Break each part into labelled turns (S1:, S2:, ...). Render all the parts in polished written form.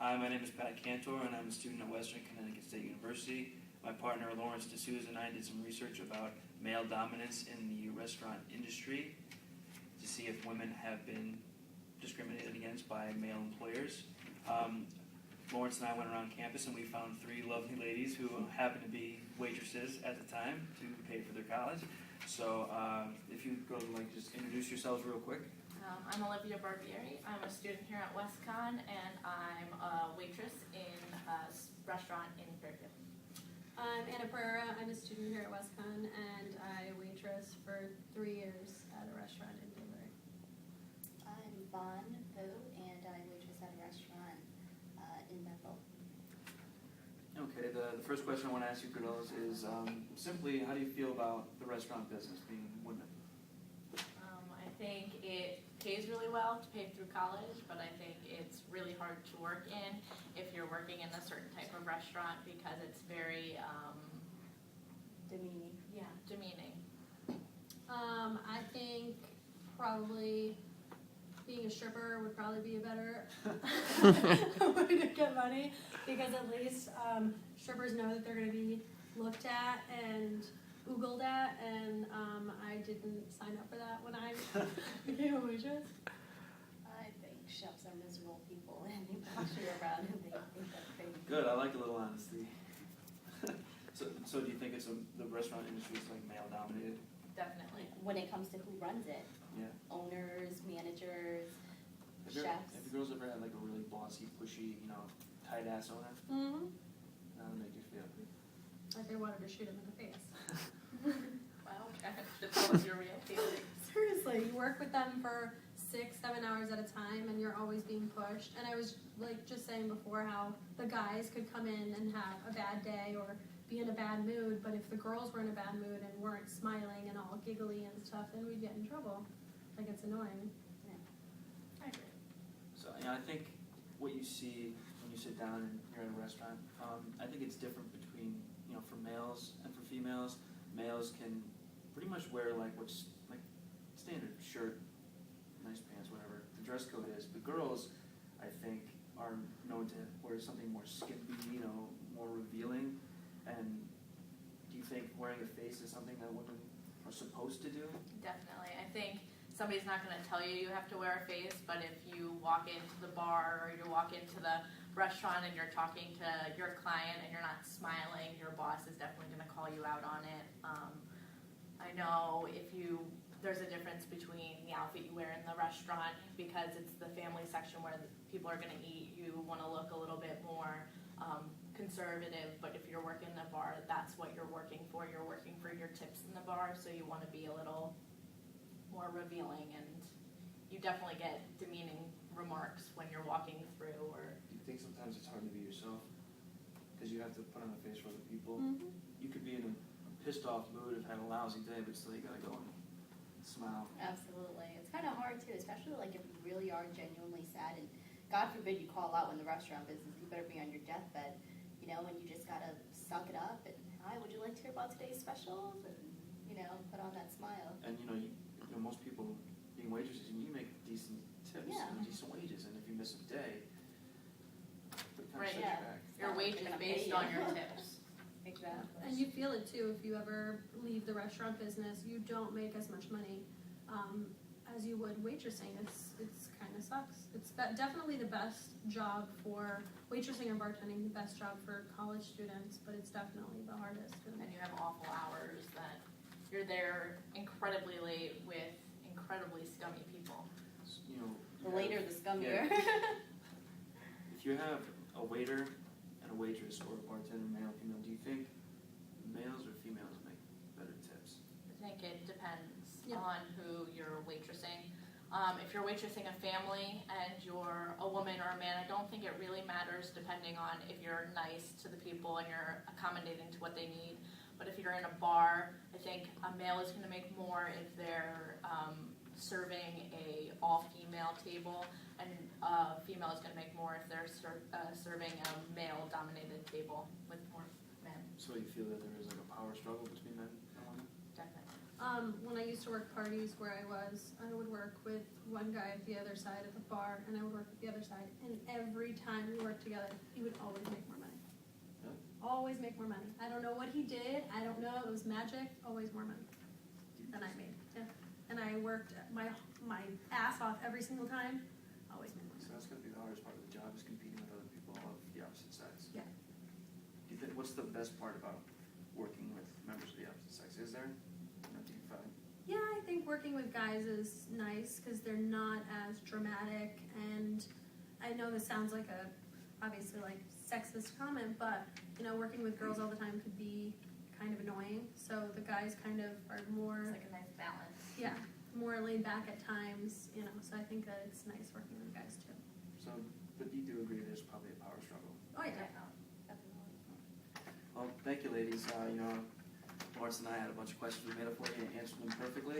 S1: Hi, my name is Pat Cantor, and I'm a student at Western Connecticut State University. My partner Lawrence D'Souza and I did some research about male dominance in the restaurant industry to see if women have been discriminated against by male employers. Lawrence and I went around campus and we found three lovely ladies who happened to be waitresses at the time to pay for their college. So if you go to just introduce yourselves real quick.
S2: I'm Olivia Barbieri. I'm a student here at WestCon, and I'm a waitress in a restaurant in Fairfield.
S3: I'm Anna Pereira. I'm a student here at WestCon, and I waitress for 3 years at a restaurant in Newbury.
S4: I'm Vaughn Ho, and I waitress at a restaurant in Bethel.
S1: Okay, the first question I want to ask you girls is simply, how do you feel about the restaurant business being women?
S2: I think it pays really well to pay through college, but I think it's really hard to work in if you're working in a certain type of restaurant because it's very
S4: Demeaning.
S2: demeaning.
S3: I think probably being a stripper would probably be a better way to get money, because at least strippers know that they're going to be looked at and oogled at, and I didn't sign up for that when I became a waitress.
S4: I think chefs are miserable people, and they pass you around and they think that's crazy.
S1: Good, I like a little honesty. So do you think the restaurant industry is male dominated?
S2: Definitely.
S4: When it comes to who runs it,
S1: Yeah.
S4: owners, managers,
S1: Have
S4: chefs.
S1: you girls ever had a really bossy, pushy, tight ass owner?
S3: Mm-hmm.
S1: How did it make you feel?
S3: Like I wanted to shoot him in the face.
S2: Wow, to tell us your real feelings.
S3: Seriously, you work with them for 6-7 hours at a time, and you're always being pushed. And I was just saying before how the guys could come in and have a bad day or be in a bad mood, but if the girls were in a bad mood and weren't smiling and all giggly and stuff, then we'd get in trouble. It's annoying.
S2: I agree.
S1: So I think what you see when you sit down and you're at a restaurant, I think it's different between for males and for females. Males can pretty much wear what's standard shirt, nice pants, whatever the dress code is. But girls, I think, are known to wear something more skimpy, more revealing. And do you think wearing a face is something that women are supposed to do?
S2: Definitely. I think somebody's not going to tell you you have to wear a face, but if you walk into the bar or you walk into the restaurant and you're talking to your client and you're not smiling, your boss is definitely going to call you out on it. I know there's a difference between the outfit you wear in the restaurant because it's the family section where people are going to eat. You want to look a little bit more conservative, but if you're working the bar, that's what you're working for. You're working for your tips in the bar, so you want to be a little more revealing, and you definitely get demeaning remarks when you're walking through. Or
S1: Do you think sometimes it's hard to be yourself because you have to put on a face for other people?
S3: Mm-hmm.
S1: You could be in a pissed off mood, have had a lousy day, but still you gotta go and smile.
S4: Absolutely. It's kind of hard too, especially if you really are genuinely sad, and God forbid you call out in the restaurant business, you better be on your deathbed, and you just gotta suck it up and, hi, would you like to hear about today's specials? And, put on that smile.
S1: And most people being waitresses, you make decent tips
S4: Yeah.
S1: and decent wages, and if you miss a day, it kind of
S2: Right,
S1: sets
S4: yeah.
S1: you back.
S2: your
S4: Not like
S2: wage
S4: they're
S2: is
S4: gonna pay
S2: based
S4: you.
S2: on your tips.
S4: Exactly.
S3: And you feel it too if you ever leave the restaurant business. You don't make as much money as you would waitressing. It's kind of sucks. It's definitely the best job for waitressing and bartending. The best job for college students, but it's definitely the hardest.
S2: And you have awful hours that you're there incredibly late with incredibly scummy people.
S4: The later, the scummier.
S1: If you have a waiter and a waitress or a bartender, male, female, do you think males or females make better tips?
S2: I think it depends
S3: Yeah.
S2: on who you're waitressing. If you're waitressing a family and you're a woman or a man, I don't think it really matters depending on if you're nice to the people and you're accommodating to what they need. But if you're in a bar, I think a male is going to make more if they're serving a all-female table, and a female is going to make more if they're serving a male-dominated table with more men.
S1: So you feel that there is a power struggle between men and women?
S2: Definitely.
S3: When I used to work parties where I would work with one guy at the other side of the bar, and I would work at the other side, and every time we worked together, he would always make more money.
S1: Really?
S3: Always make more money. I don't know what he did, I don't know, it was magic, always more money than I made, yeah. And I worked my ass off every single time, always made more
S1: So
S3: money.
S1: that's gonna be the hardest part of the job, is competing with other people of the opposite sex.
S3: Yeah.
S1: Do you think, what's the best part about working with members of the opposite sex? Is there? Do you find?
S3: Yeah, I think working with guys is nice because they're not as dramatic, and I know this sounds like obviously like sexist comment, but you know, working with girls all the time could be kind of annoying. So the guys kind of are more,
S2: It's like a nice balance.
S3: yeah, more laid back at times, you know. So I think that it's nice working with guys too.
S1: So, but you do agree there's probably a power struggle.
S3: Oh yeah.
S2: Definitely.
S1: Well, thank you, ladies. You know, Lawrence and I had a bunch of questions we made up for you and answered them perfectly.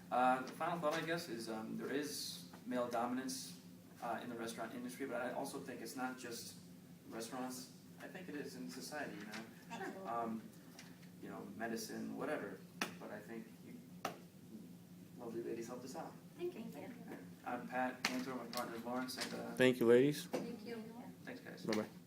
S1: The final thought, I guess, is there is male dominance in the restaurant industry, but I also think it's not just restaurants. I think it is in society, you know.
S2: Absolutely.
S1: You know, medicine, whatever. But I think you lovely ladies helped us out.
S3: Thank you.
S2: Thank you.
S1: I'm Pat Cantor, my partner is Lawrence, and
S5: Thank you, ladies.
S3: Thank you.
S1: thanks, guys.
S5: Bye-bye.